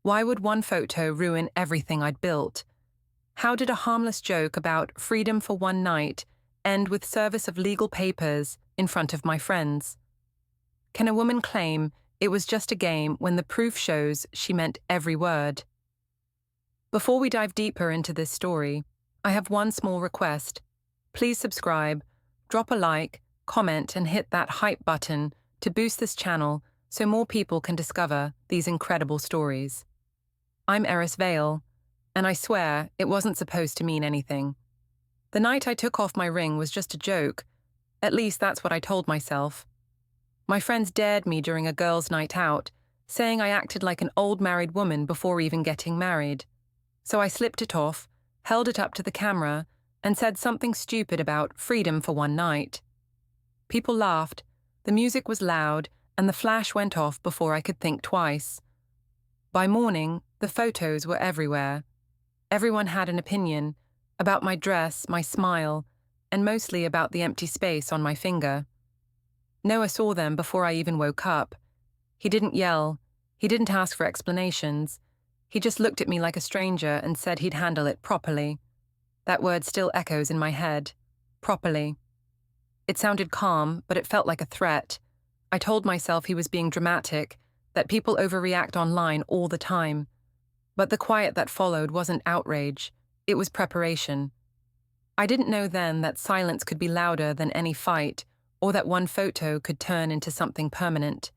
Why would one photo ruin everything I'd built? How did a harmless joke about freedom for one night end with service of legal papers in front of my friends? Can a woman claim it was just a game when the proof shows she meant every word? Before we dive deeper into this story, I have one small request. Please subscribe, drop a like, comment, and hit that hype button to boost this channel so more people can discover these incredible stories. I'm Eris Vale, and I swear it wasn't supposed to mean anything. The night I took off my ring was just a joke. At least that's what I told myself. My friends dared me during a girls' night out, saying I acted like an old married woman before even getting married. So I slipped it off, held it up to the camera, and said something stupid about freedom for one night. People laughed, the music was loud, and the flash went off before I could think twice. By morning, the photos were everywhere. Everyone had an opinion about my dress, my smile, and mostly about the empty space on my finger. Noah saw them before I even woke up. He didn't yell. He didn't ask for explanations. He just looked at me like a stranger and said he'd handle it properly. That word still echoes in my head. Properly. It sounded calm, but it felt like a threat. I told myself he was being dramatic, that people overreact online all the time. But the quiet that followed wasn't outrage. It was preparation. I didn't know then that silence could be louder than any fight, or that one photo could turn into something permanent.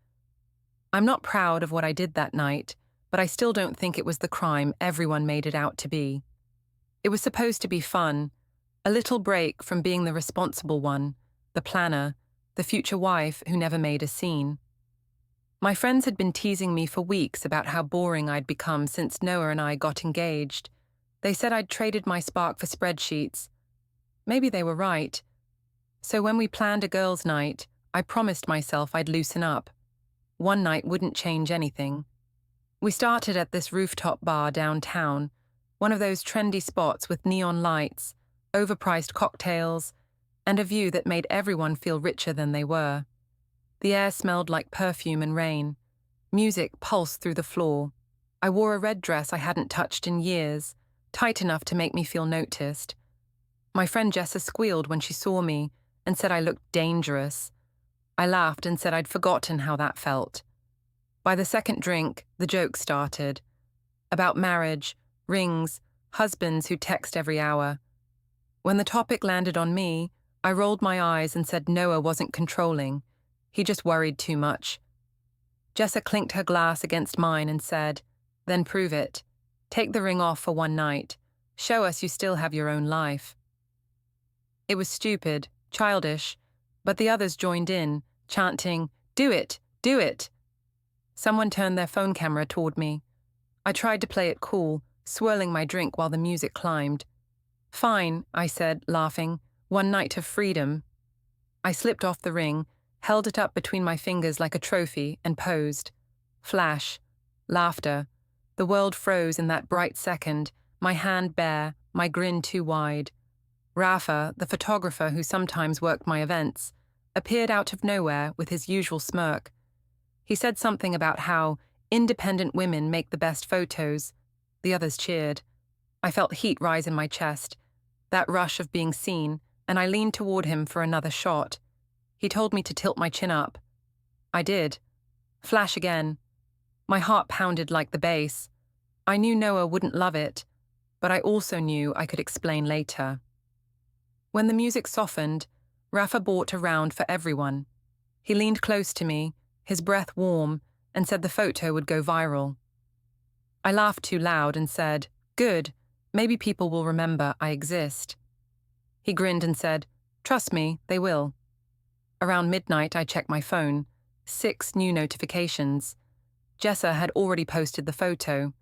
I'm not proud of what I did that night, but I still don't think it was the crime everyone made it out to be. It was supposed to be fun, a little break from being the responsible one, the planner, the future wife who never made a scene. My friends had been teasing me for weeks about how boring I'd become since Noah and I got engaged. They said I'd traded my spark for spreadsheets. Maybe they were right. So when we planned a girls' night, I promised myself I'd loosen up. One night wouldn't change anything. We started at this rooftop bar downtown, one of those trendy spots with neon lights, overpriced cocktails, and a view that made everyone feel richer than they were. The air smelled like perfume and rain. Music pulsed through the floor. I wore a red dress I hadn't touched in years, tight enough to make me feel noticed. My friend Jessa squealed when she saw me and said I looked dangerous. I laughed and said I'd forgotten how that felt. By the second drink, the joke started. About marriage, rings, husbands who text every hour. When the topic landed on me, I rolled my eyes and said Noah wasn't controlling. He just worried too much. Jessa clinked her glass against mine and said, "Then prove it. Take the ring off for one night. Show us you still have your own life." It was stupid, childish, but the others joined in, chanting, "Do it! Do it!" Someone turned their phone camera toward me. I tried to play it cool, swirling my drink while the music climbed. "Fine," I said, laughing. "One night of freedom." I slipped off the ring, held it up between my fingers like a trophy, and posed. Flash. Laughter. The world froze in that bright second, my hand bare, my grin too wide. Rafa, the photographer who sometimes worked my events, appeared out of nowhere with his usual smirk. He said something about how independent women make the best photos. The others cheered. I felt heat rise in my chest, that rush of being seen, and I leaned toward him for another shot. He told me to tilt my chin up. I did. Flash again. My heart pounded like the bass. I knew Noah wouldn't love it, but I also knew I could explain later. When the music softened, Rafa bought a round for everyone. He leaned close to me, his breath warm, and said the photo would go viral. I laughed too loud and said, "Good, maybe people will remember I exist." He grinned and said, "Trust me, they will." Around midnight, I checked my phone. 6 new notifications. Jessa had already posted the photo.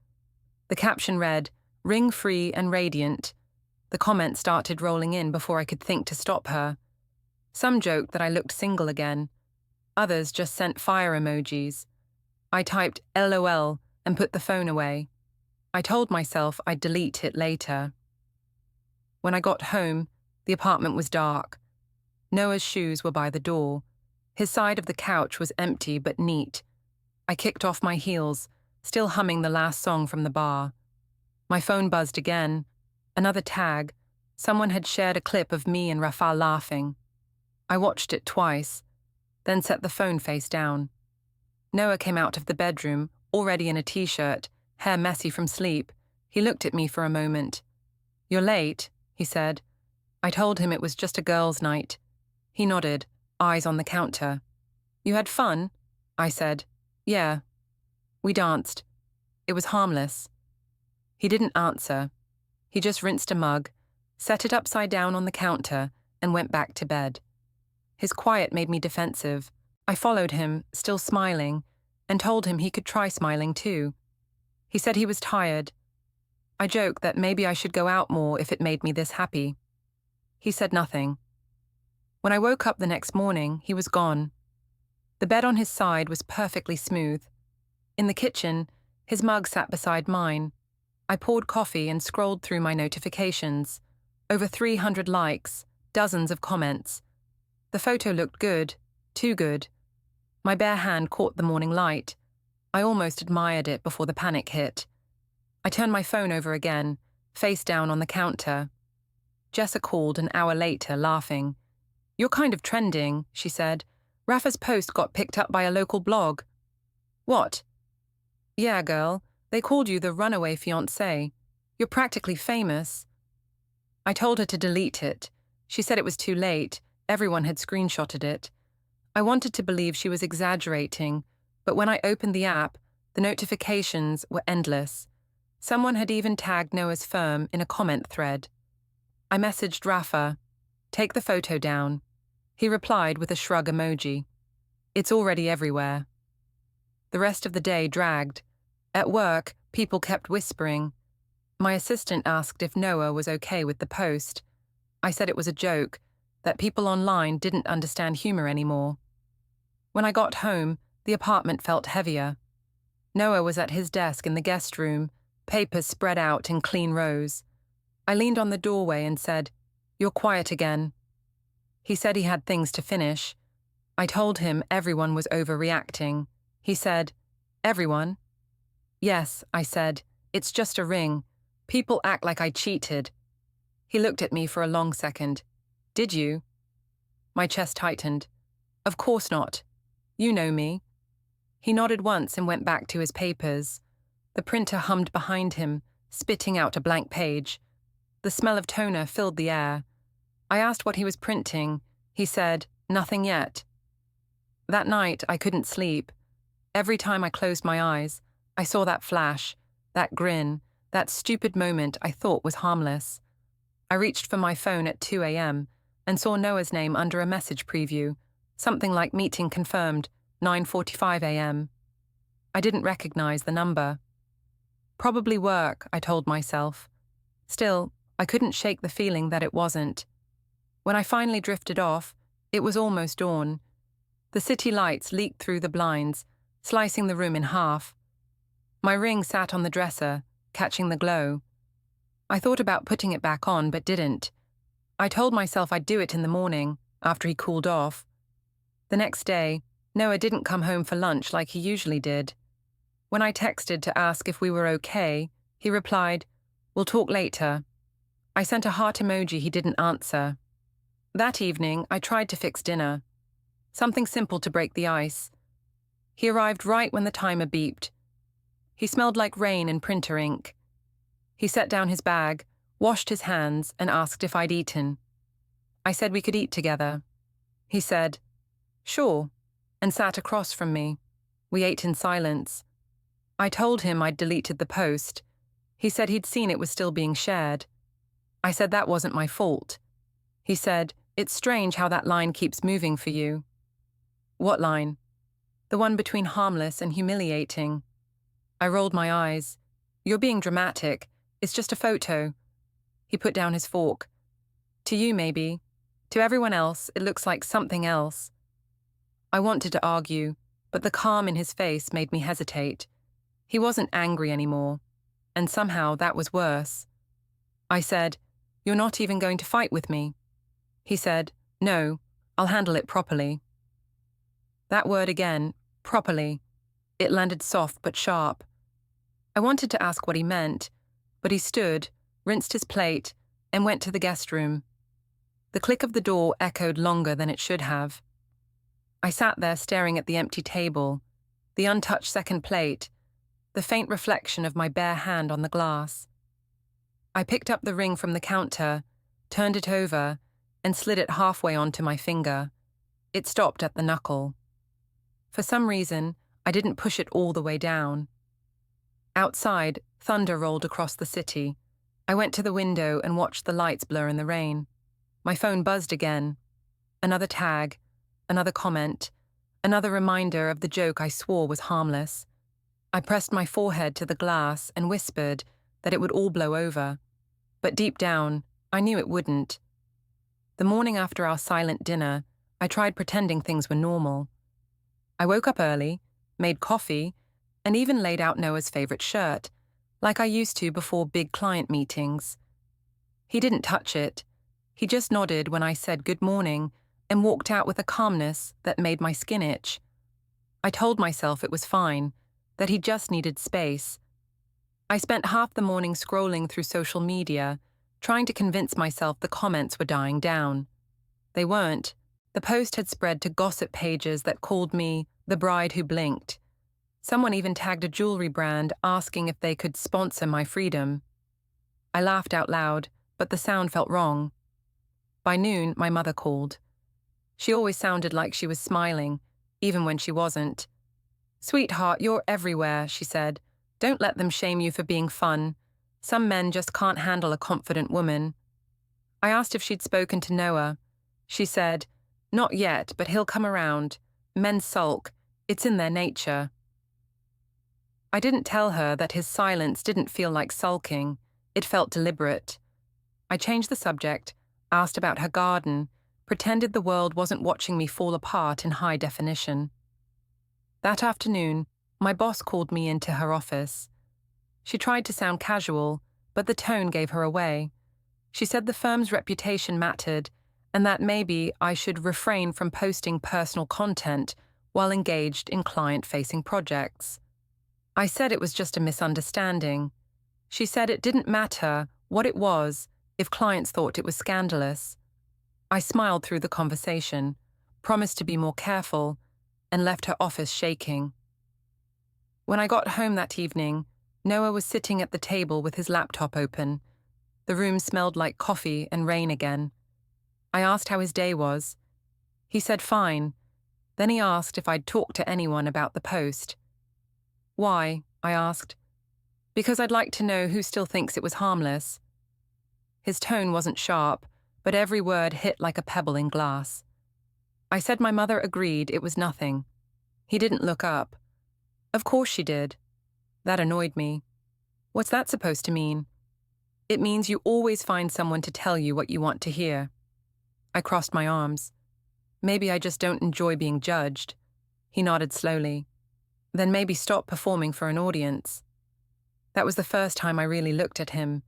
The caption read, "Ring free and radiant." The comments started rolling in before I could think to stop her. Some joked that I looked single again. Others just sent fire emojis. I typed LOL and put the phone away. I told myself I'd delete it later. When I got home, the apartment was dark. Noah's shoes were by the door. His side of the couch was empty but neat. I kicked off my heels, still humming the last song from the bar. My phone buzzed again. Another tag. Someone had shared a clip of me and Rafal laughing. I watched it twice, then set the phone face down. Noah came out of the bedroom, already in a t-shirt, hair messy from sleep. He looked at me for a moment. "You're late," he said. I told him it was just a girls' night. He nodded, eyes on the counter. "You had fun?" I said. "Yeah." We danced. It was harmless. He didn't answer. He just rinsed a mug, set it upside down on the counter, and went back to bed. His quiet made me defensive. I followed him, still smiling, and told him he could try smiling too. He said he was tired. I joked that maybe I should go out more if it made me this happy. He said nothing. When I woke up the next morning, he was gone. The bed on his side was perfectly smooth. In the kitchen, his mug sat beside mine. I poured coffee and scrolled through my notifications. Over 300 likes, dozens of comments. The photo looked good, too good. My bare hand caught the morning light. I almost admired it before the panic hit. I turned my phone over again, face down on the counter. Jessa called an hour later, laughing. "You're kind of trending," she said. "Rafa's post got picked up by a local blog." "What?" "Yeah, girl. They called you the runaway fiancé. You're practically famous." I told her to delete it. She said it was too late. Everyone had screenshotted it. I wanted to believe she was exaggerating, but when I opened the app, the notifications were endless. Someone had even tagged Noah's firm in a comment thread. I messaged Rafa, "Take the photo down." He replied with a shrug emoji. "It's already everywhere." The rest of the day dragged. At work, people kept whispering. My assistant asked if Noah was okay with the post. I said it was a joke, that people online didn't understand humor anymore. When I got home, the apartment felt heavier. Noah was at his desk in the guest room, papers spread out in clean rows. I leaned on the doorway and said, "You're quiet again." He said he had things to finish. I told him everyone was overreacting. He said, "Everyone?" "Yes," I said. "It's just a ring. People act like I cheated." He looked at me for a long second. "Did you?" My chest tightened. "Of course not. You know me." He nodded once and went back to his papers. The printer hummed behind him, spitting out a blank page. The smell of toner filled the air. I asked what he was printing. He said, "Nothing yet." That night, I couldn't sleep. Every time I closed my eyes, I saw that flash, that grin, that stupid moment I thought was harmless. I reached for my phone at 2 a.m. and saw Noah's name under a message preview, something like meeting confirmed, 9:45 a.m. I didn't recognize the number. Probably work, I told myself. Still, I couldn't shake the feeling that it wasn't. When I finally drifted off, it was almost dawn. The city lights leaked through the blinds, slicing the room in half. My ring sat on the dresser, catching the glow. I thought about putting it back on, but didn't. I told myself I'd do it in the morning, after he cooled off. The next day, Noah didn't come home for lunch like he usually did. When I texted to ask if we were okay, he replied, "We'll talk later." I sent a heart emoji he didn't answer. That evening, I tried to fix dinner. Something simple to break the ice. He arrived right when the timer beeped. He smelled like rain and printer ink. He set down his bag, washed his hands, and asked if I'd eaten. I said we could eat together. He said, "Sure," and sat across from me. We ate in silence. I told him I'd deleted the post. He said he'd seen it was still being shared. I said that wasn't my fault. He said, "It's strange how that line keeps moving for you." "What line?" "The one between harmless and humiliating." I rolled my eyes. "You're being dramatic. It's just a photo." He put down his fork. "To you, maybe. To everyone else, it looks like something else." I wanted to argue, but the calm in his face made me hesitate. He wasn't angry anymore, and somehow that was worse. I said, "You're not even going to fight with me?" He said, "No, I'll handle it properly." That word again, properly. It landed soft but sharp. I wanted to ask what he meant, but he stood, rinsed his plate, and went to the guest room. The click of the door echoed longer than it should have. I sat there staring at the empty table, the untouched second plate, the faint reflection of my bare hand on the glass. I picked up the ring from the counter, turned it over, and slid it halfway onto my finger. It stopped at the knuckle. For some reason, I didn't push it all the way down. Outside, thunder rolled across the city. I went to the window and watched the lights blur in the rain. My phone buzzed again. Another tag, another comment, another reminder of the joke I swore was harmless. I pressed my forehead to the glass and whispered that it would all blow over. But deep down, I knew it wouldn't. The morning after our silent dinner, I tried pretending things were normal. I woke up early, made coffee, and even laid out Noah's favorite shirt, like I used to before big client meetings. He didn't touch it. He just nodded when I said good morning and walked out with a calmness that made my skin itch. I told myself it was fine, that he just needed space. I spent half the morning scrolling through social media, trying to convince myself the comments were dying down. They weren't. The post had spread to gossip pages that called me the bride who blinked. Someone even tagged a jewelry brand asking if they could sponsor my freedom. I laughed out loud, but the sound felt wrong. By noon, my mother called. She always sounded like she was smiling, even when she wasn't. "Sweetheart, you're everywhere," she said. "Don't let them shame you for being fun. Some men just can't handle a confident woman." I asked if she'd spoken to Noah. She said, "Not yet, but he'll come around. Men sulk. It's in their nature." I didn't tell her that his silence didn't feel like sulking. It felt deliberate. I changed the subject, asked about her garden, pretended the world wasn't watching me fall apart in high definition. That afternoon, my boss called me into her office. She tried to sound casual, but the tone gave her away. She said the firm's reputation mattered, and that maybe I should refrain from posting personal content while engaged in client-facing projects. I said it was just a misunderstanding. She said it didn't matter what it was if clients thought it was scandalous. I smiled through the conversation, promised to be more careful, and left her office shaking. When I got home that evening, Noah was sitting at the table with his laptop open. The room smelled like coffee and rain again. I asked how his day was. He said fine. Then he asked if I'd talked to anyone about the post. "Why?" I asked. "Because I'd like to know who still thinks it was harmless." His tone wasn't sharp, but every word hit like a pebble in glass. I said my mother agreed it was nothing. He didn't look up. Of course she did. That annoyed me. What's that supposed to mean? It means you always find someone to tell you what you want to hear. I crossed my arms. Maybe I just don't enjoy being judged. He nodded slowly. Then maybe stop performing for an audience. That was the first time I really looked at him.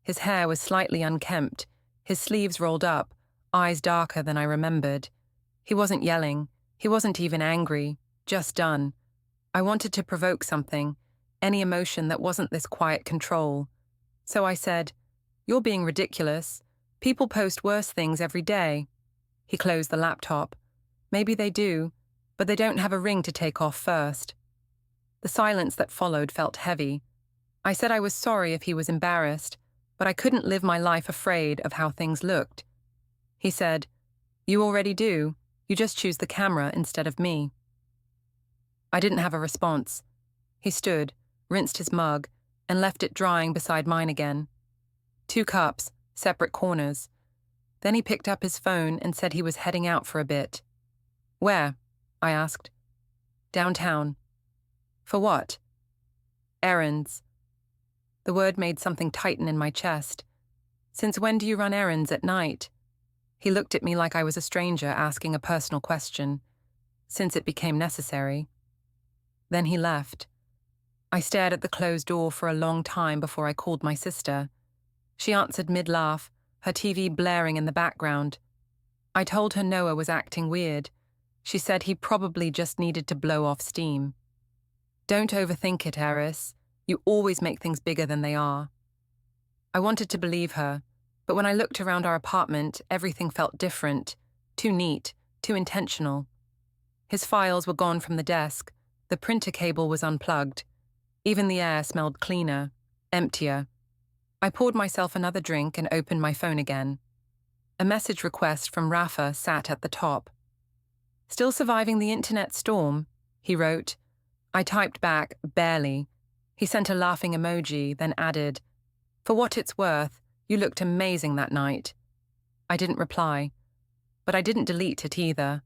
His hair was slightly unkempt, his sleeves rolled up, eyes darker than I remembered. He wasn't yelling. He wasn't even angry, just done. I wanted to provoke something, any emotion that wasn't this quiet control. So I said, "You're being ridiculous. People post worse things every day." He closed the laptop. Maybe they do, but they don't have a ring to take off first. The silence that followed felt heavy. I said I was sorry if he was embarrassed, but I couldn't live my life afraid of how things looked. He said, "You already do. You just choose the camera instead of me." I didn't have a response. He stood, rinsed his mug, and left it drying beside mine again. 2 cups, separate corners. Then he picked up his phone and said he was heading out for a bit. "Where?" I asked. "Downtown." "For what?" "Errands." The word made something tighten in my chest. "Since when do you run errands at night?" He looked at me like I was a stranger asking a personal question. "Since it became necessary." Then he left. I stared at the closed door for a long time before I called my sister. She answered mid-laugh, her TV blaring in the background. I told her Noah was acting weird. She said he probably just needed to blow off steam. "Don't overthink it, Eris. You always make things bigger than they are. I wanted to believe her, but when I looked around our apartment, everything felt different, too neat, too intentional. His files were gone from the desk, the printer cable was unplugged. Even the air smelled cleaner, emptier. I poured myself another drink and opened my phone again. A message request from Rafa sat at the top. "Still surviving the internet storm," he wrote. I typed back, "Barely." He sent a laughing emoji, then added, "For what it's worth, you looked amazing that night." I didn't reply, but I didn't delete it either.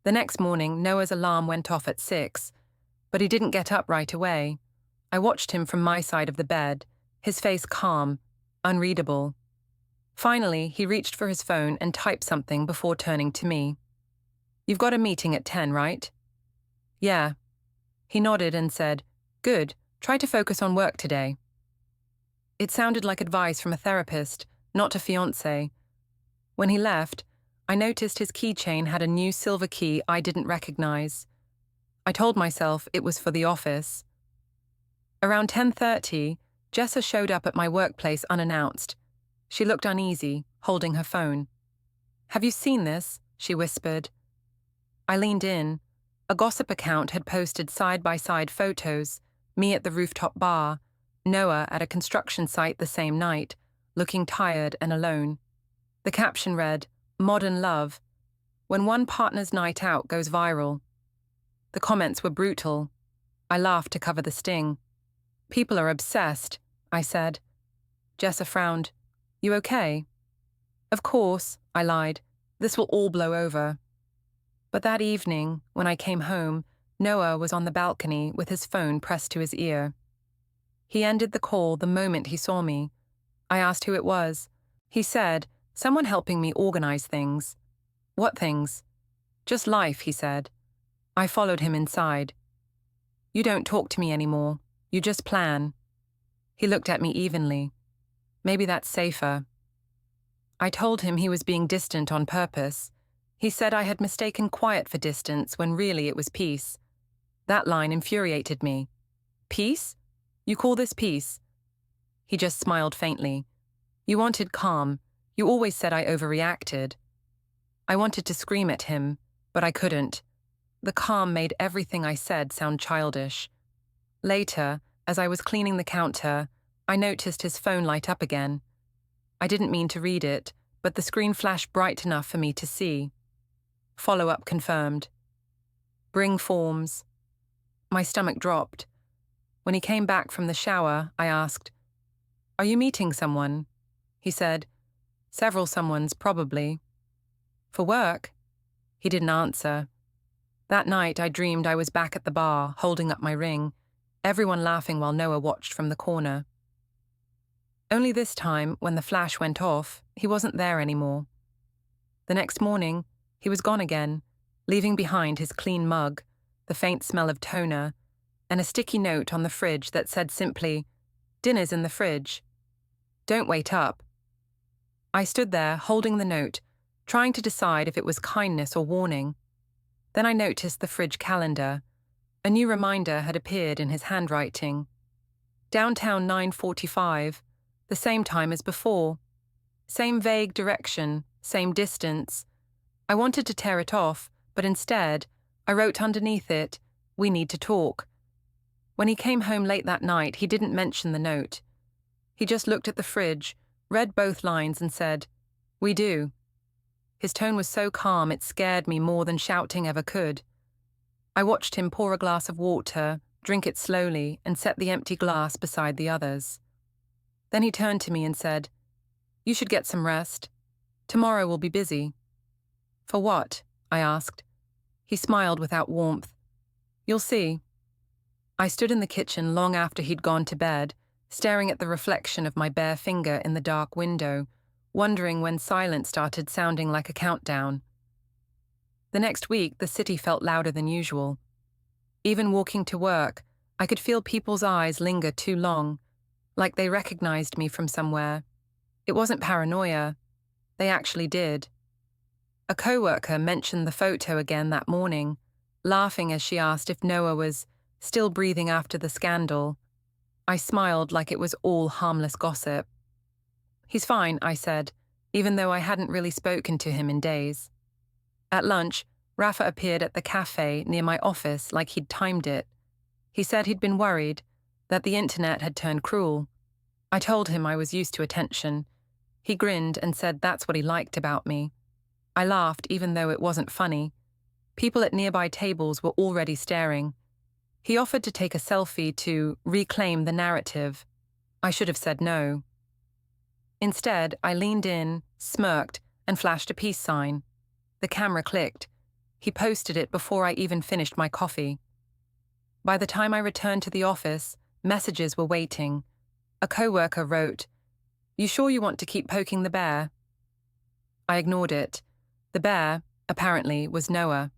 The next morning, Noah's alarm went off at 6, but he didn't get up right away. I watched him from my side of the bed, his face calm, unreadable. Finally, he reached for his phone and typed something before turning to me. "You've got a meeting at 10, right?" "Yeah." He nodded and said, "Good, try to focus on work today." It sounded like advice from a therapist, not a fiancé. When he left, I noticed his keychain had a new silver key I didn't recognize. I told myself it was for the office. Around 10:30, Jessa showed up at my workplace unannounced. She looked uneasy, holding her phone. "Have you seen this?" she whispered. I leaned in. A gossip account had posted side-by-side photos, me at the rooftop bar, Noah at a construction site the same night, looking tired and alone. The caption read, "Modern love, when one partner's night out goes viral." The comments were brutal. I laughed to cover the sting. "People are obsessed," I said. Jessa frowned. "You okay?" "Of course," I lied. "This will all blow over." But that evening, when I came home, Noah was on the balcony with his phone pressed to his ear. He ended the call the moment he saw me. I asked who it was. He said, "Someone helping me organize things." "What things?" "Just life," he said. I followed him inside. "You don't talk to me anymore. You just plan." He looked at me evenly. "Maybe that's safer." I told him he was being distant on purpose. He said I had mistaken quiet for distance when really it was peace. That line infuriated me. "Peace? You call this peace?" He just smiled faintly. "You wanted calm. You always said I overreacted." I wanted to scream at him, but I couldn't. The calm made everything I said sound childish. Later, as I was cleaning the counter, I noticed his phone light up again. I didn't mean to read it, but the screen flashed bright enough for me to see. Follow-up confirmed. "Bring forms." My stomach dropped. When he came back from the shower, I asked, "Are you meeting someone?" He said, "Several someones, probably." "For work?" He didn't answer. That night I dreamed I was back at the bar, holding up my ring, everyone laughing while Noah watched from the corner. Only this time, when the flash went off, he wasn't there anymore. The next morning, he was gone again, leaving behind his clean mug, the faint smell of toner, and a sticky note on the fridge that said simply, "Dinner's in the fridge. Don't wait up." I stood there, holding the note, trying to decide if it was kindness or warning. Then I noticed the fridge calendar. A new reminder had appeared in his handwriting. Downtown 9:45, the same time as before. Same vague direction, same distance. I wanted to tear it off, but instead, I wrote underneath it, "We need to talk." When he came home late that night, he didn't mention the note. He just looked at the fridge, read both lines and said, "We do." His tone was so calm it scared me more than shouting ever could. I watched him pour a glass of water, drink it slowly, and set the empty glass beside the others. Then he turned to me and said, "You should get some rest. Tomorrow will be busy." "For what?" I asked. He smiled without warmth. "You'll see." I stood in the kitchen long after he'd gone to bed, staring at the reflection of my bare finger in the dark window, wondering when silence started sounding like a countdown. The next week, the city felt louder than usual. Even walking to work, I could feel people's eyes linger too long, like they recognized me from somewhere. It wasn't paranoia. They actually did. A coworker mentioned the photo again that morning, laughing as she asked if Noah was still breathing after the scandal. I smiled like it was all harmless gossip. He's fine, I said, even though I hadn't really spoken to him in days. At lunch, Rafa appeared at the cafe near my office like he'd timed it. He said he'd been worried, that the internet had turned cruel. I told him I was used to attention. He grinned and said that's what he liked about me. I laughed even though it wasn't funny. People at nearby tables were already staring. He offered to take a selfie to reclaim the narrative. I should have said no. Instead, I leaned in, smirked, and flashed a peace sign. The camera clicked. He posted it before I even finished my coffee. By the time I returned to the office, messages were waiting. A coworker wrote, "You sure you want to keep poking the bear?" I ignored it. The bear, apparently, was Noah.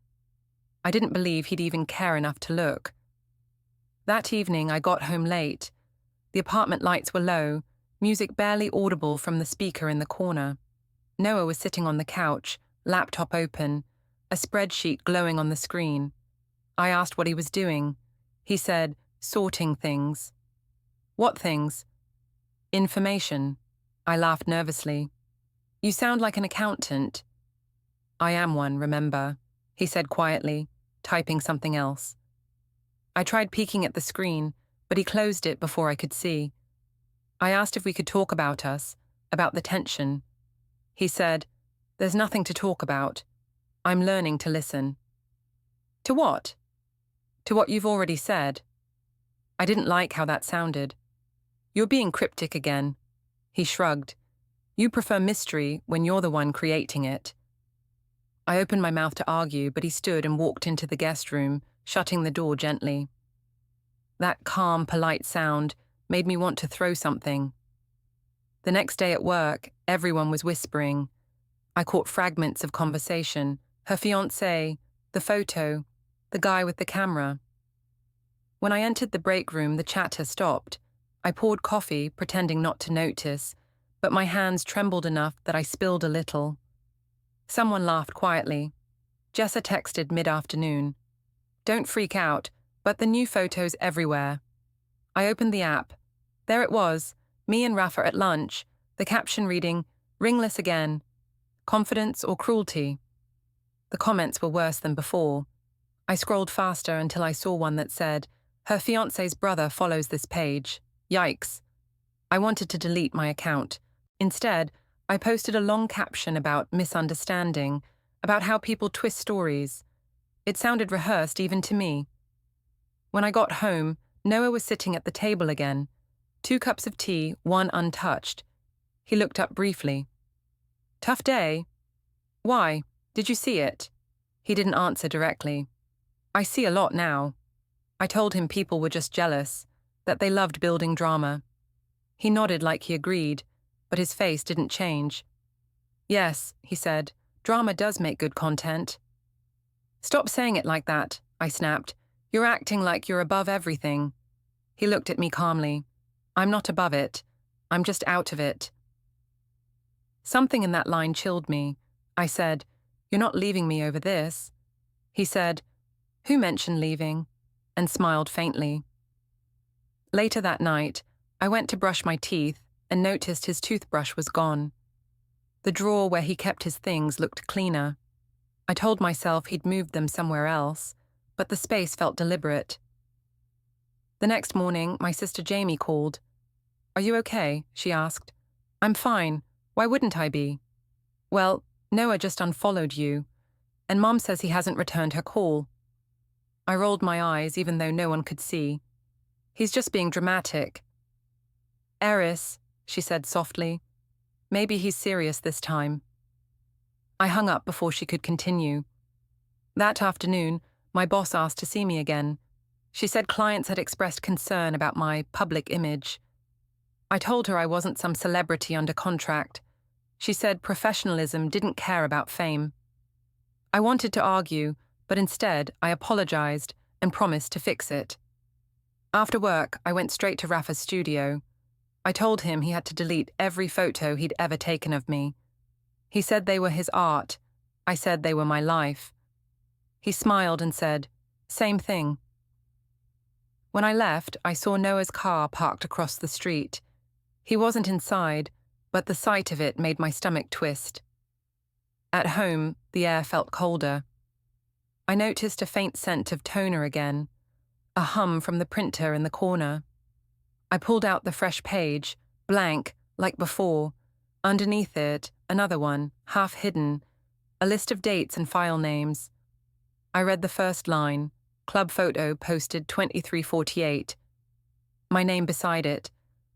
I didn't believe he'd even care enough to look. That evening, I got home late. The apartment lights were low, music barely audible from the speaker in the corner. Noah was sitting on the couch, laptop open, a spreadsheet glowing on the screen. I asked what he was doing. He said, sorting things. What things? Information. I laughed nervously. You sound like an accountant. I am one, remember, he said quietly, typing something else. I tried peeking at the screen, but he closed it before I could see. I asked if we could talk about us, about the tension. He said, "There's nothing to talk about. I'm learning to listen." To what? To what you've already said. I didn't like how that sounded. You're being cryptic again. He shrugged. You prefer mystery when you're the one creating it. I opened my mouth to argue, but he stood and walked into the guest room, shutting the door gently. That calm, polite sound made me want to throw something. The next day at work, everyone was whispering. I caught fragments of conversation, her fiancé, the photo, the guy with the camera. When I entered the break room, the chatter stopped. I poured coffee, pretending not to notice, but my hands trembled enough that I spilled a little. Someone laughed quietly. Jessa texted mid-afternoon. Don't freak out, but the new photos everywhere. I opened the app. There it was, me and Rafa at lunch, the caption reading, "Ringless again. Confidence or cruelty?" The comments were worse than before. I scrolled faster until I saw one that said, "Her fiancé's brother follows this page. Yikes." I wanted to delete my account. Instead, I posted a long caption about misunderstanding, about how people twist stories. It sounded rehearsed even to me. When I got home, Noah was sitting at the table again. 2 cups of tea, one untouched. He looked up briefly. Tough day? Why? Did you see it? He didn't answer directly. I see a lot now. I told him people were just jealous, that they loved building drama. He nodded like he agreed, but his face didn't change. Yes, he said, drama does make good content. Stop saying it like that, I snapped. You're acting like you're above everything. He looked at me calmly. I'm not above it. I'm just out of it. Something in that line chilled me. I said, You're not leaving me over this. He said, Who mentioned leaving? And smiled faintly. Later that night, I went to brush my teeth and noticed his toothbrush was gone. The drawer where he kept his things looked cleaner. I told myself he'd moved them somewhere else, but the space felt deliberate. The next morning, my sister Jamie called. Are you okay? She asked. I'm fine. Why wouldn't I be? Well, Noah just unfollowed you, and Mom says he hasn't returned her call. I rolled my eyes even though no one could see. He's just being dramatic. Eris, she said softly. Maybe he's serious this time. I hung up before she could continue. That afternoon, my boss asked to see me again. She said clients had expressed concern about my public image. I told her I wasn't some celebrity under contract. She said professionalism didn't care about fame. I wanted to argue, but instead I apologized and promised to fix it. After work, I went straight to Rafa's studio. I told him he had to delete every photo he'd ever taken of me. He said they were his art. I said they were my life. He smiled and said, Same thing. When I left, I saw Noah's car parked across the street. He wasn't inside, but the sight of it made my stomach twist. At home, the air felt colder. I noticed a faint scent of toner again, a hum from the printer in the corner. I pulled out the fresh page, blank, like before. Underneath it, another one, half hidden, a list of dates and file names. I read the first line, club photo posted 23:48. My name beside it.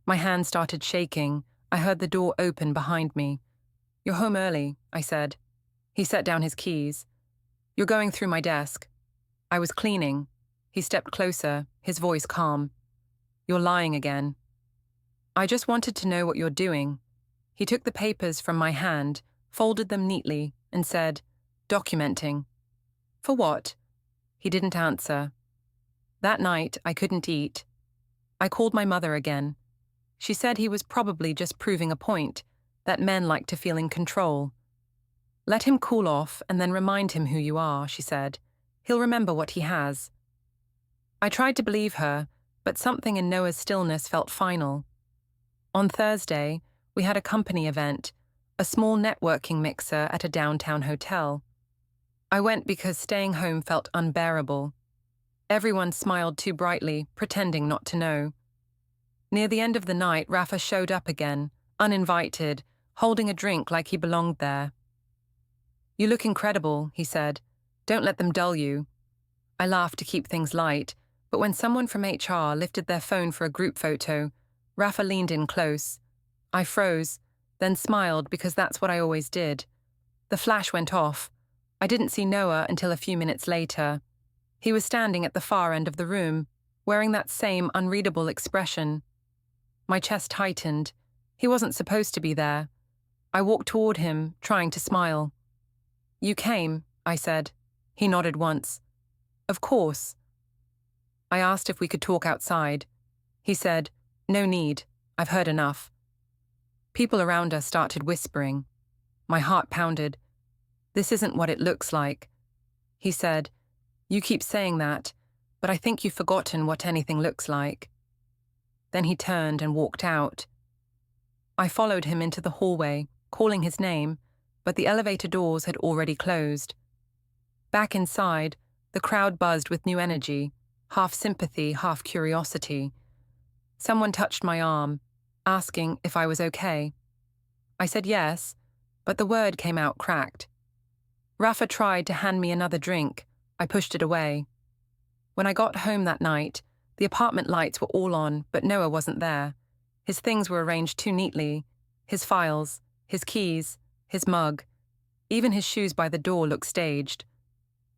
My hand started shaking. I heard the door open behind me. "You're home early," I said. He set down his keys. "You're going through my desk." I was cleaning. He stepped closer, his voice calm. "You're lying again." "I just wanted to know what you're doing." He took the papers from my hand, folded them neatly, and said, "Documenting." "For what?" He didn't answer. That night, I couldn't eat. I called my mother again. She said he was probably just proving a point, that men like to feel in control. "Let him cool off and then remind him who you are," she said. "He'll remember what he has." I tried to believe her, but something in Noah's stillness felt final. On Thursday, we had a company event, a small networking mixer at a downtown hotel. I went because staying home felt unbearable. Everyone smiled too brightly, pretending not to know. Near the end of the night, Rafa showed up again, uninvited, holding a drink like he belonged there. "You look incredible," he said. "Don't let them dull you." I laughed to keep things light, but when someone from HR lifted their phone for a group photo, Rafa leaned in close. I froze, then smiled because that's what I always did. The flash went off. I didn't see Noah until a few minutes later. He was standing at the far end of the room, wearing that same unreadable expression. My chest tightened. He wasn't supposed to be there. I walked toward him, trying to smile. "You came," I said. He nodded once. "Of course." I asked if we could talk outside. He said, "No need. I've heard enough." People around us started whispering. My heart pounded. "This isn't what it looks like." He said, "You keep saying that, but I think you've forgotten what anything looks like." Then he turned and walked out. I followed him into the hallway, calling his name, but the elevator doors had already closed. Back inside, the crowd buzzed with new energy, half sympathy, half curiosity. Someone touched my arm, asking if I was okay. I said yes, but the word came out cracked. Rafa tried to hand me another drink. I pushed it away. When I got home that night, the apartment lights were all on, but Noah wasn't there. His things were arranged too neatly. His files, his keys, his mug. Even his shoes by the door looked staged.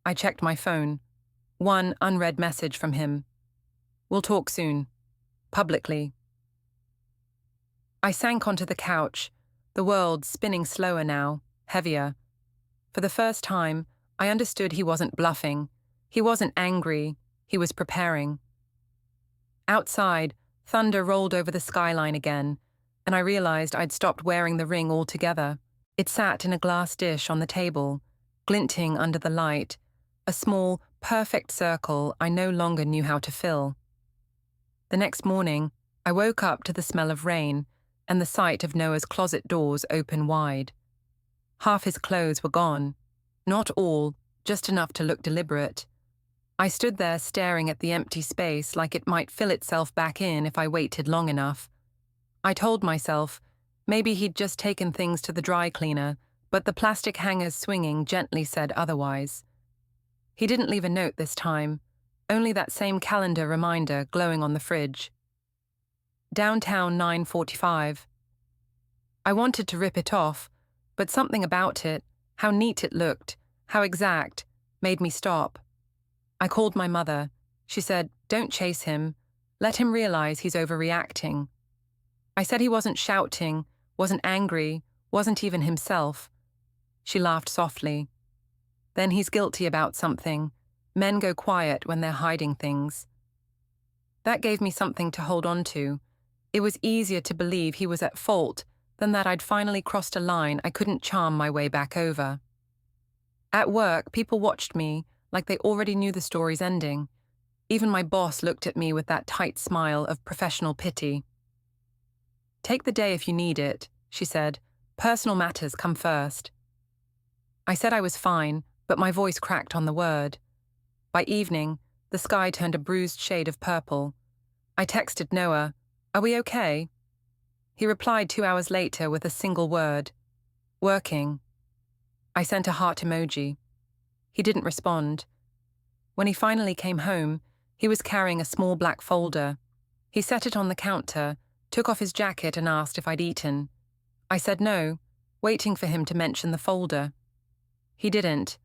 I checked my phone. One unread message from him. "We'll talk soon. Publicly." I sank onto the couch, the world spinning slower now, heavier. For the first time, I understood he wasn't bluffing. He wasn't angry. He was preparing. Outside, thunder rolled over the skyline again, and I realized I'd stopped wearing the ring altogether. It sat in a glass dish on the table, glinting under the light, a small, perfect circle I no longer knew how to fill. The next morning, I woke up to the smell of rain and the sight of Noah's closet doors open wide. Half his clothes were gone. Not all, just enough to look deliberate. I stood there staring at the empty space like it might fill itself back in if I waited long enough. I told myself, maybe he'd just taken things to the dry cleaner, but the plastic hangers swinging gently said otherwise. He didn't leave a note this time, only that same calendar reminder glowing on the fridge. Downtown 9:45. I wanted to rip it off, but something about it, how neat it looked, how exact, made me stop. I called my mother. She said, "Don't chase him. Let him realize he's overreacting." I said he wasn't shouting, wasn't angry, wasn't even himself. She laughed softly. "Then he's guilty about something. Men go quiet when they're hiding things." That gave me something to hold on to. It was easier to believe he was at fault than that I'd finally crossed a line I couldn't charm my way back over. At work, people watched me like they already knew the story's ending. Even my boss looked at me with that tight smile of professional pity. "Take the day if you need it," she said. "Personal matters come first." I said I was fine, but my voice cracked on the word. By evening, the sky turned a bruised shade of purple. I texted Noah, "Are we okay?" He replied 2 hours later with a single word, "Working." I sent a heart emoji. He didn't respond. When he finally came home, he was carrying a small black folder. He set it on the counter, took off his jacket and asked if I'd eaten. I said no, waiting for him to mention the folder. He didn't.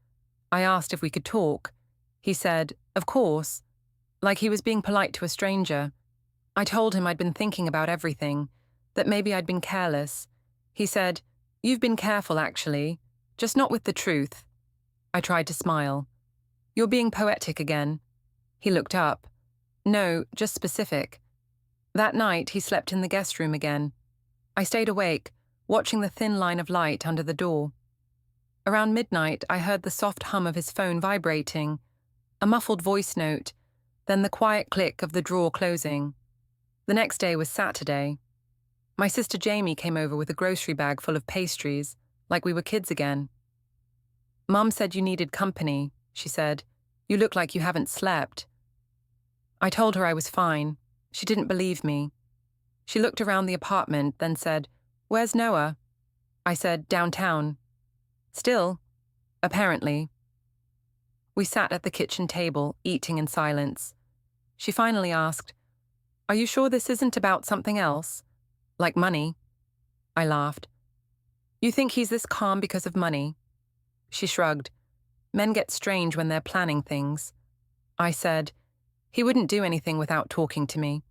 I asked if we could talk. He said, "Of course," like he was being polite to a stranger. I told him I'd been thinking about everything, that maybe I'd been careless. He said, "You've been careful, actually, just not with the truth." I tried to smile. "You're being poetic again." He looked up. "No, just specific." That night, he slept in the guest room again. I stayed awake, watching the thin line of light under the door. Around midnight, I heard the soft hum of his phone vibrating, a muffled voice note, then the quiet click of the drawer closing. The next day was Saturday. My sister Jamie came over with a grocery bag full of pastries, like we were kids again. "Mum said you needed company," she said. "You look like you haven't slept." I told her I was fine. She didn't believe me. She looked around the apartment, then said, "Where's Noah?" I said, "Downtown." "Still?" "Apparently." We sat at the kitchen table, eating in silence. She finally asked, "Are you sure this isn't about something else? Like money?" I laughed. "You think he's this calm because of money?" She shrugged. "Men get strange when they're planning things." I said, "He wouldn't do anything without talking to me."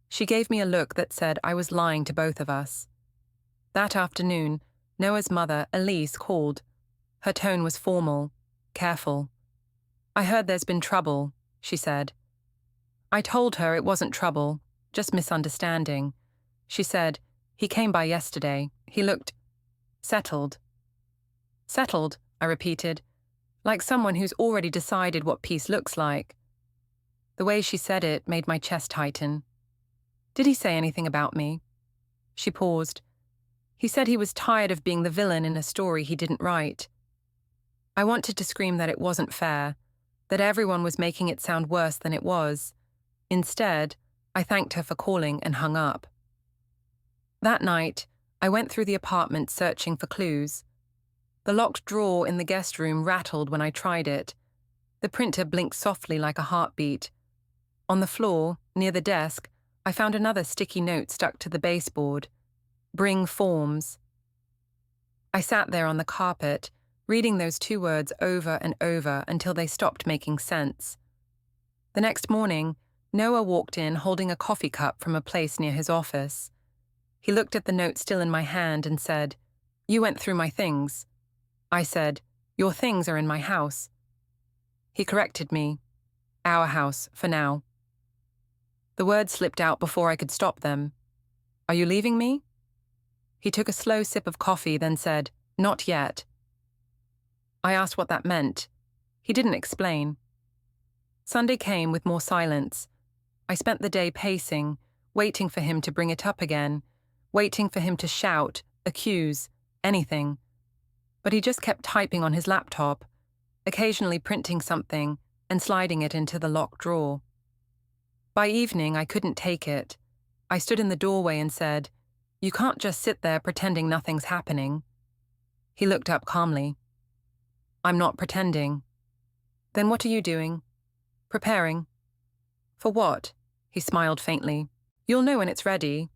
She gave me a look that said I was lying to both of us. That afternoon, Noah's mother, Elise, called. Her tone was formal, careful. "I heard there's been trouble," she said. I told her it wasn't trouble, just misunderstanding. She said, "He came by yesterday. He looked settled." "Settled," I repeated, like someone who's already decided what peace looks like. The way she said it made my chest tighten. "Did he say anything about me?" She paused. "He said he was tired of being the villain in a story he didn't write." I wanted to scream that it wasn't fair, that everyone was making it sound worse than it was. Instead, I thanked her for calling and hung up. That night, I went through the apartment searching for clues. The locked drawer in the guest room rattled when I tried it. The printer blinked softly like a heartbeat. On the floor, near the desk, I found another sticky note stuck to the baseboard. "Bring forms." I sat there on the carpet, reading those 2 words over and over until they stopped making sense. The next morning, Noah walked in holding a coffee cup from a place near his office. He looked at the note still in my hand and said, "You went through my things." I said, "Your things are in my house." He corrected me. "Our house, for now." The words slipped out before I could stop them. "Are you leaving me?" He took a slow sip of coffee, then said, "Not yet." I asked what that meant. He didn't explain. Sunday came with more silence. I spent the day pacing, waiting for him to bring it up again, waiting for him to shout, accuse, anything. But he just kept typing on his laptop, occasionally printing something and sliding it into the locked drawer. By evening, I couldn't take it. I stood in the doorway and said, "You can't just sit there pretending nothing's happening." He looked up calmly. "I'm not pretending." "Then what are you doing?" "Preparing." "For what?" He smiled faintly. "You'll know when it's ready."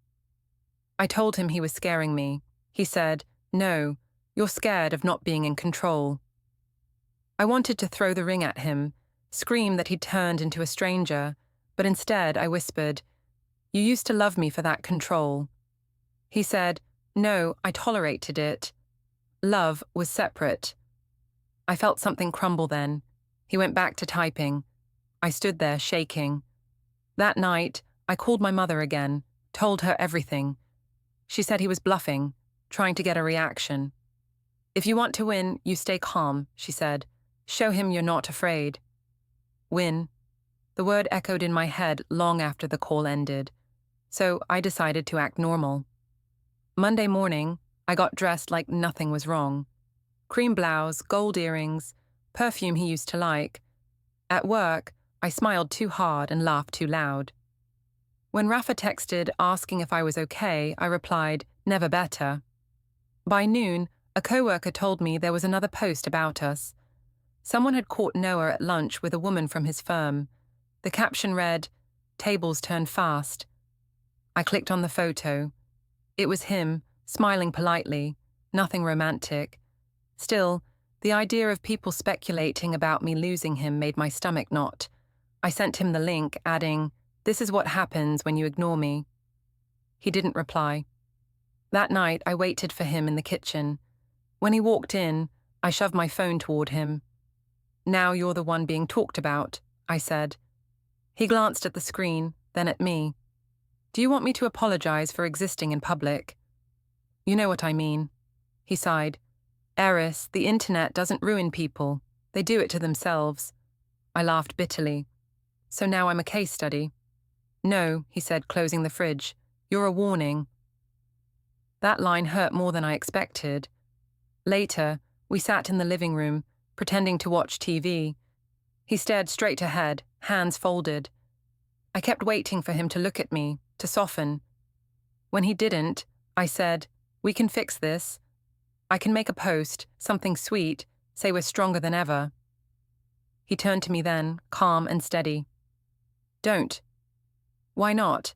I told him he was scaring me. He said, "No, you're scared of not being in control." I wanted to throw the ring at him, scream that he'd turned into a stranger, but instead I whispered, "You used to love me for that control." He said, "No, I tolerated it. Love was separate." I felt something crumble then. He went back to typing. I stood there, shaking. That night, I called my mother again, told her everything. She said he was bluffing, trying to get a reaction. "If you want to win, you stay calm," she said. "Show him you're not afraid." "Win?" The word echoed in my head long after the call ended, so I decided to act normal. Monday morning, I got dressed like nothing was wrong. Cream blouse, gold earrings, perfume he used to like. At work, I smiled too hard and laughed too loud. When Rafa texted asking if I was okay, I replied, "Never better." By noon, a coworker told me there was another post about us. Someone had caught Noah at lunch with a woman from his firm. The caption read, "Tables turn fast." I clicked on the photo. It was him, smiling politely, nothing romantic. Still, the idea of people speculating about me losing him made my stomach knot. I sent him the link, adding, "This is what happens when you ignore me." He didn't reply. That night, I waited for him in the kitchen. When he walked in, I shoved my phone toward him. "Now you're the one being talked about," I said. He glanced at the screen, then at me. "Do you want me to apologize for existing in public?" "You know what I mean." He sighed. "Eris, the internet doesn't ruin people. They do it to themselves." I laughed bitterly. "So now I'm a case study?" "No," he said, closing the fridge. "You're a warning." That line hurt more than I expected. Later, we sat in the living room, pretending to watch TV. He stared straight ahead, hands folded. I kept waiting for him to look at me, to soften. When he didn't, I said, "We can fix this. I can make a post, something sweet, say we're stronger than ever." He turned to me then, calm and steady. "Don't." "Why not?"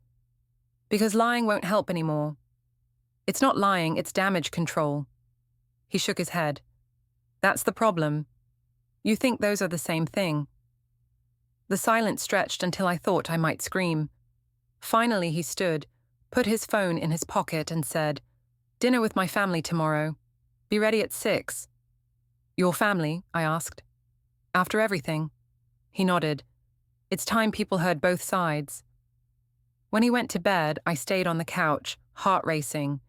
"Because lying won't help anymore." "It's not lying, it's damage control." He shook his head. "That's the problem. You think those are the same thing." The silence stretched until I thought I might scream. Finally he stood, put his phone in his pocket and said, "Dinner with my family tomorrow. Be ready at 6. "Your family?" I asked. "After everything." He nodded. "It's time people heard both sides." When he went to bed, I stayed on the couch, heart racing.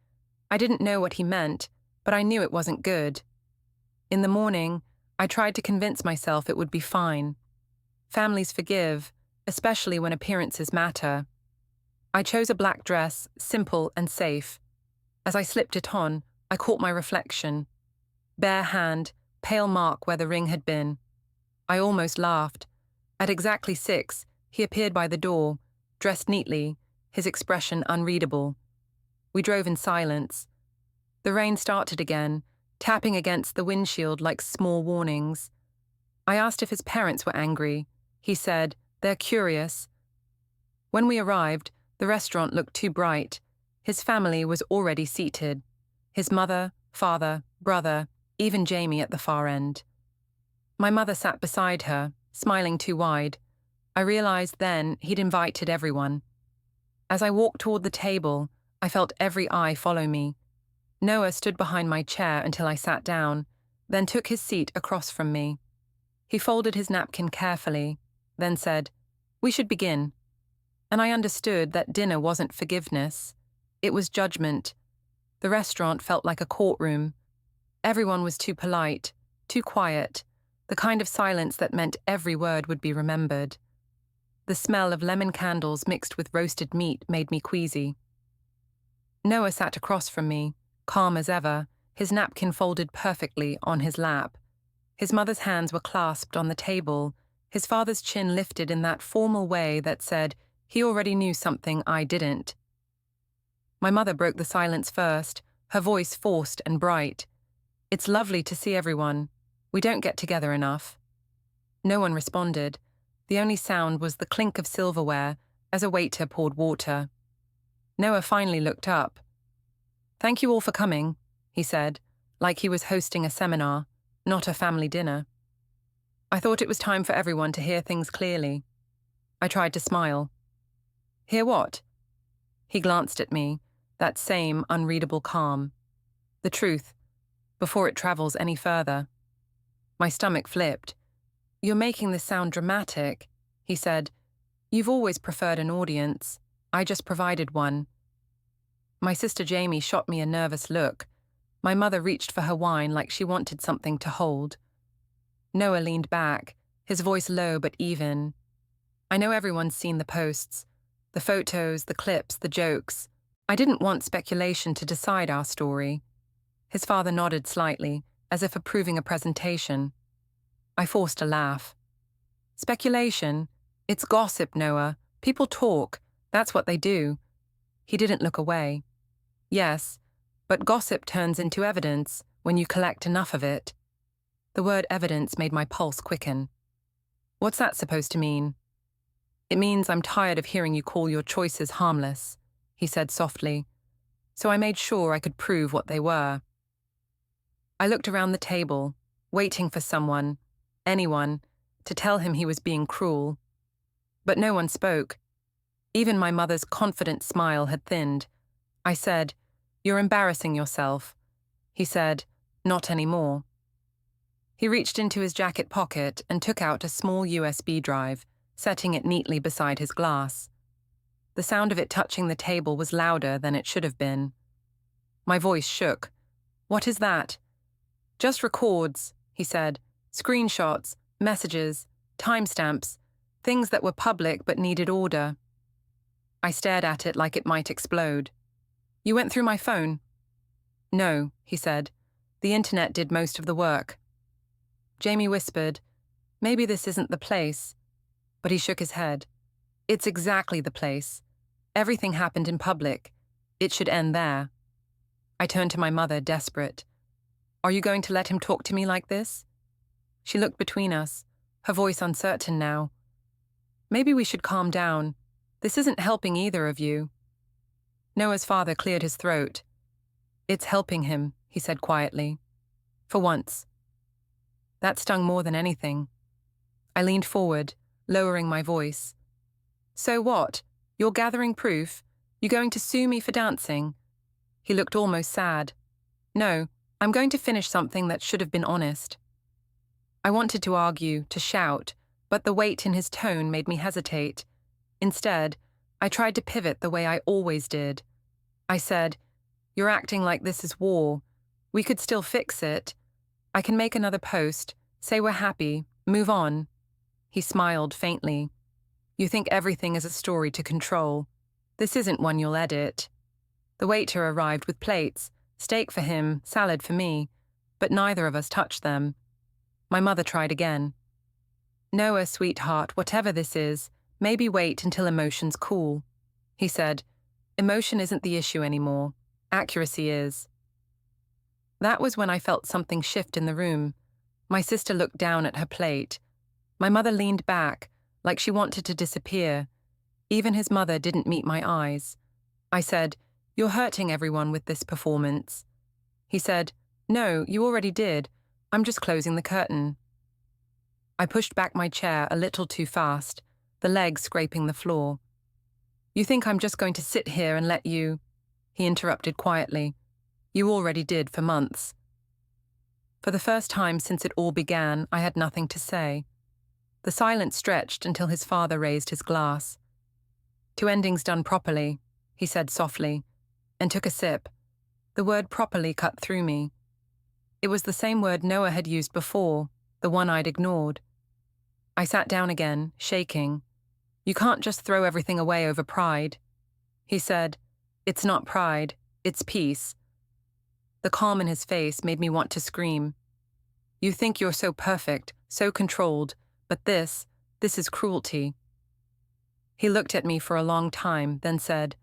I didn't know what he meant, but I knew it wasn't good. In the morning, I tried to convince myself it would be fine. Families forgive, especially when appearances matter. I chose a black dress, simple and safe. As I slipped it on, I caught my reflection. Bare hand, pale mark where the ring had been. I almost laughed. At exactly 6, he appeared by the door, dressed neatly, his expression unreadable. We drove in silence. The rain started again, tapping against the windshield like small warnings. I asked if his parents were angry. He said, "They're curious." When we arrived, the restaurant looked too bright. His family was already seated. His mother, father, brother, even Jamie at the far end. My mother sat beside her, smiling too wide. I realized then he'd invited everyone. As I walked toward the table, I felt every eye follow me. Noah stood behind my chair until I sat down, then took his seat across from me. He folded his napkin carefully, then said, "We should begin." And I understood that dinner wasn't forgiveness. It was judgment. The restaurant felt like a courtroom. Everyone was too polite, too quiet, the kind of silence that meant every word would be remembered. The smell of lemon candles mixed with roasted meat made me queasy. Noah sat across from me, calm as ever, his napkin folded perfectly on his lap. His mother's hands were clasped on the table, his father's chin lifted in that formal way that said he already knew something I didn't. My mother broke the silence first, her voice forced and bright. "It's lovely to see everyone. We don't get together enough." No one responded. The only sound was the clink of silverware as a waiter poured water. Noah finally looked up. "Thank you all for coming," he said, like he was hosting a seminar, not a family dinner. I thought it was time for everyone to hear things clearly. I tried to smile. "Hear what?" He glanced at me, that same unreadable calm. "The truth, before it travels any further." My stomach flipped. "You're making this sound dramatic," he said. "You've always preferred an audience. I just provided one." My sister Jamie shot me a nervous look. My mother reached for her wine like she wanted something to hold. Noah leaned back, his voice low but even. I know everyone's seen the posts, the photos, the clips, the jokes. I didn't want speculation to decide our story. His father nodded slightly, as if approving a presentation. I forced a laugh. Speculation? It's gossip, Noah. People talk. That's what they do. He didn't look away. Yes, but gossip turns into evidence when you collect enough of it. The word evidence made my pulse quicken. What's that supposed to mean? It means I'm tired of hearing you call your choices harmless, he said softly, so I made sure I could prove what they were. I looked around the table, waiting for someone, anyone, to tell him he was being cruel. But no one spoke. Even my mother's confident smile had thinned. I said, "You're embarrassing yourself." He said, "Not anymore." He reached into his jacket pocket and took out a small USB drive, setting it neatly beside his glass. The sound of it touching the table was louder than it should have been. My voice shook. "What is that?" "Just records," he said. "Screenshots, messages, timestamps, things that were public but needed order." I stared at it like it might explode. "You went through my phone?" "No," he said. "The internet did most of the work." Jamie whispered, "Maybe this isn't the place." But he shook his head. "It's exactly the place. Everything happened in public. It should end there." I turned to my mother, desperate. "Are you going to let him talk to me like this?" She looked between us, her voice uncertain now. "Maybe we should calm down. This isn't helping either of you." Noah's father cleared his throat. "It's helping him," he said quietly. "For once." That stung more than anything. I leaned forward, lowering my voice. "So what? You're gathering proof? You going to sue me for dancing?" He looked almost sad. "No, I'm going to finish something that should have been honest." I wanted to argue, to shout, but the weight in his tone made me hesitate. Instead, I tried to pivot the way I always did. I said, "You're acting like this is war. We could still fix it. I can make another post, say we're happy, move on." He smiled faintly. "You think everything is a story to control. This isn't one you'll edit." The waiter arrived with plates, steak for him, salad for me, but neither of us touched them. My mother tried again. "Noah, sweetheart, whatever this is, maybe wait until emotions cool." He said, "Emotion isn't the issue anymore. Accuracy is." That was when I felt something shift in the room. My sister looked down at her plate. My mother leaned back, like she wanted to disappear. Even his mother didn't meet my eyes. I said, "You're hurting everyone with this performance." He said, "No, you already did. I'm just closing the curtain." I pushed back my chair a little too fast, the legs scraping the floor. "You think I'm just going to sit here and let you—" He interrupted quietly. "You already did for months." For the first time since it all began, I had nothing to say. The silence stretched until his father raised his glass. "To endings done properly," he said softly, and took a sip. The word properly cut through me. It was the same word Noah had used before, the one I'd ignored. I sat down again, shaking. "You can't just throw everything away over pride." He said, "It's not pride, it's peace." The calm in his face made me want to scream. "You think you're so perfect, so controlled, but this is cruelty." He looked at me for a long time, then said,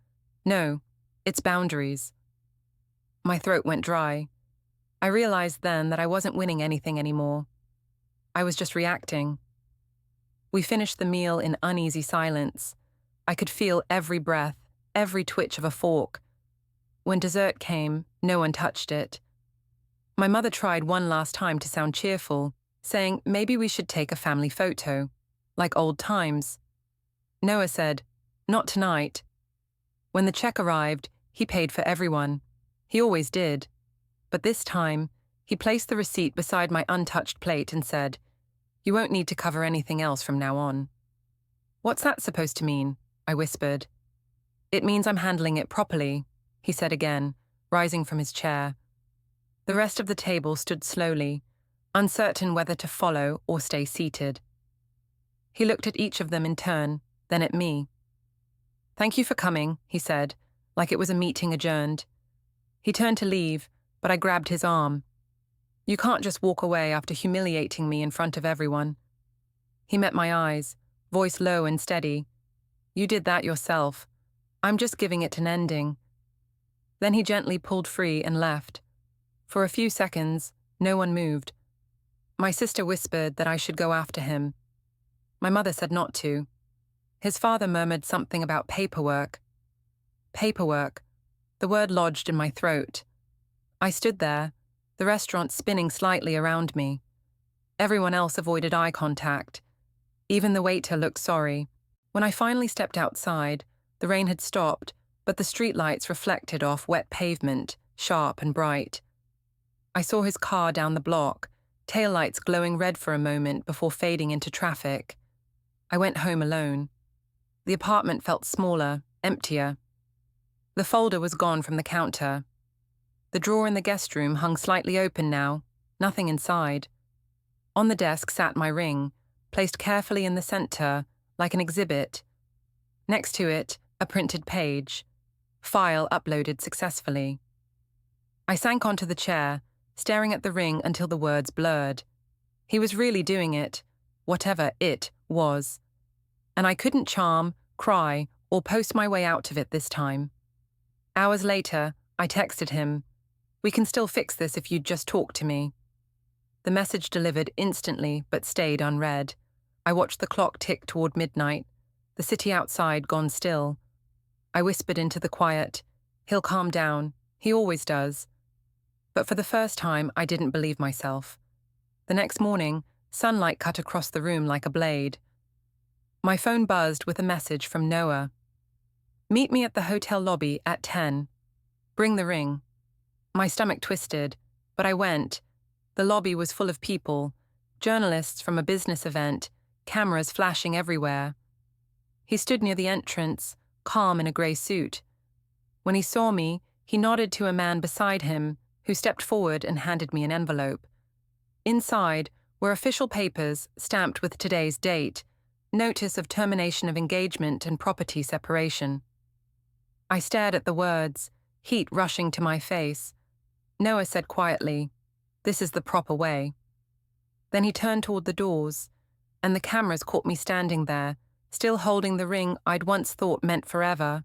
"No, it's boundaries." My throat went dry. I realized then that I wasn't winning anything anymore. I was just reacting. We finished the meal in uneasy silence. I could feel every breath, every twitch of a fork. When dessert came, no one touched it. My mother tried one last time to sound cheerful, saying maybe we should take a family photo, like old times. Noah said, "Not tonight." When the check arrived, he paid for everyone. He always did. But this time, he placed the receipt beside my untouched plate and said, "You won't need to cover anything else from now on." "What's that supposed to mean?" I whispered. "It means I'm handling it properly," he said again, rising from his chair. The rest of the table stood slowly, uncertain whether to follow or stay seated. He looked at each of them in turn, then at me. "Thank you for coming," he said, like it was a meeting adjourned. He turned to leave, but I grabbed his arm. "You can't just walk away after humiliating me in front of everyone." He met my eyes, voice low and steady. "You did that yourself. I'm just giving it an ending." Then he gently pulled free and left. For a few seconds, no one moved. My sister whispered that I should go after him. My mother said not to. His father murmured something about paperwork. Paperwork. The word lodged in my throat. I stood there, the restaurant spinning slightly around me. Everyone else avoided eye contact. Even the waiter looked sorry. When I finally stepped outside, the rain had stopped, but the streetlights reflected off wet pavement, sharp and bright. I saw his car down the block, taillights glowing red for a moment before fading into traffic. I went home alone. The apartment felt smaller, emptier. The folder was gone from the counter. The drawer in the guest room hung slightly open now, nothing inside. On the desk sat my ring, placed carefully in the center, like an exhibit. Next to it, a printed page. File uploaded successfully. I sank onto the chair, staring at the ring until the words blurred. He was really doing it, whatever it was. And I couldn't charm, cry, or post my way out of it this time. Hours later, I texted him, "We can still fix this if you'd just talk to me." The message delivered instantly but stayed unread. I watched the clock tick toward midnight, the city outside gone still. I whispered into the quiet, "He'll calm down. He always does." But for the first time, I didn't believe myself. The next morning, sunlight cut across the room like a blade. My phone buzzed with a message from Noah. "Meet me at the hotel lobby at 10. Bring the ring." My stomach twisted, but I went. The lobby was full of people, journalists from a business event, cameras flashing everywhere. He stood near the entrance, calm in a grey suit. When he saw me, he nodded to a man beside him, who stepped forward and handed me an envelope. Inside were official papers stamped with today's date, notice of termination of engagement and property separation. I stared at the words, heat rushing to my face. Noah said quietly, "This is the proper way." Then he turned toward the doors, and the cameras caught me standing there, still holding the ring I'd once thought meant forever.